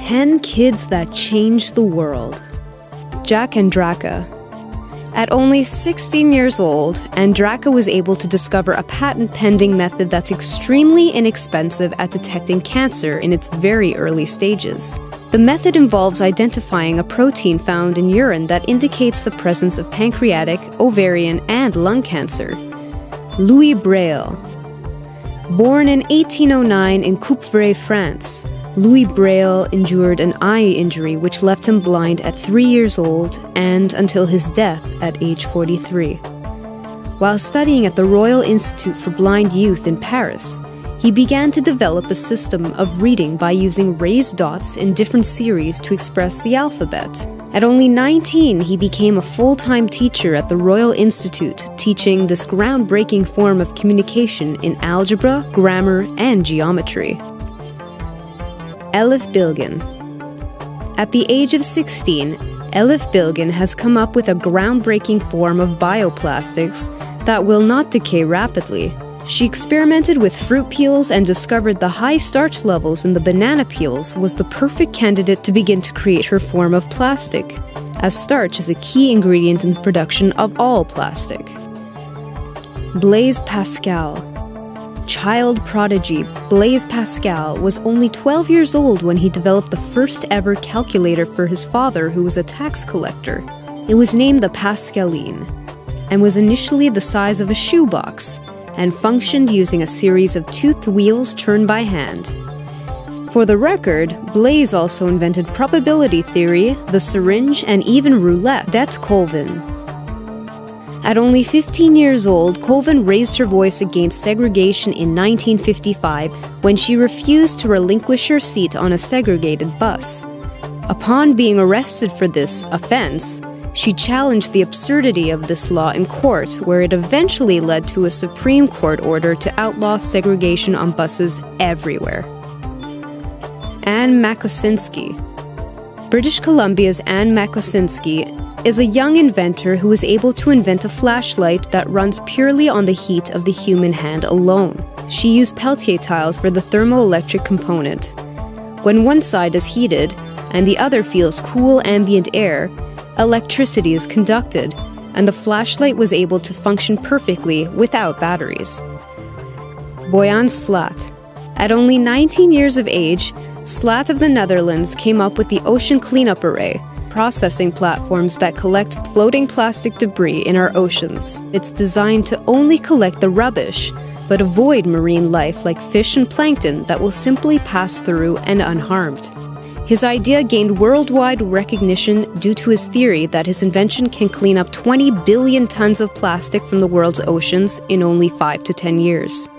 10 kids that changed the world. Jack Andraka. At only 16 years old, Andraka was able to discover a patent-pending method that's extremely inexpensive at detecting cancer in its very early stages. The method involves identifying a protein found in urine that indicates the presence of pancreatic, ovarian, and lung cancer. Louis Braille. Born in 1809 in Coupvray, France, Louis Braille endured an eye injury which left him blind at 3 years old and until his death at age 43. While studying at the Royal Institute for Blind Youth in Paris, he began to develop a system of reading by using raised dots in different series to express the alphabet. At only 19, he became a full-time teacher at the Royal Institute, teaching this groundbreaking form of communication in algebra, grammar, and geometry. Elif Bilgin. At the age of 16, Elif Bilgin has come up with a groundbreaking form of bioplastics that will not decay rapidly. She experimented with fruit peels and discovered the high starch levels in the banana peels was the perfect candidate to begin to create her form of plastic, as starch is a key ingredient in the production of all plastic. Blaise Pascal. Child prodigy Blaise Pascal was only 12 years old when he developed the first ever calculator for his father, who was a tax collector. It was named the Pascaline and was initially the size of a shoebox and functioned using a series of toothed wheels turned by hand. For the record, Blaise also invented probability theory, the syringe, and even roulette. Det Colvin. At only 15 years old, Colvin raised her voice against segregation in 1955 when she refused to relinquish her seat on a segregated bus. Upon being arrested for this offense, she challenged the absurdity of this law in court, where it eventually led to a Supreme Court order to outlaw segregation on buses everywhere. Anne Makosinski. British Columbia's Anne Makosinski is a young inventor who was able to invent a flashlight that runs purely on the heat of the human hand alone. She used Peltier tiles for the thermoelectric component. When one side is heated and the other feels cool ambient air, electricity is conducted, and the flashlight was able to function perfectly without batteries. Boyan Slat. At only 19 years of age, Slat of the Netherlands came up with the Ocean Cleanup Array, processing platforms that collect floating plastic debris in our oceans. It's designed to only collect the rubbish, but avoid marine life like fish and plankton that will simply pass through and unharmed. His idea gained worldwide recognition due to his theory that his invention can clean up 20 billion tons of plastic from the world's oceans in only 5 to 10 years.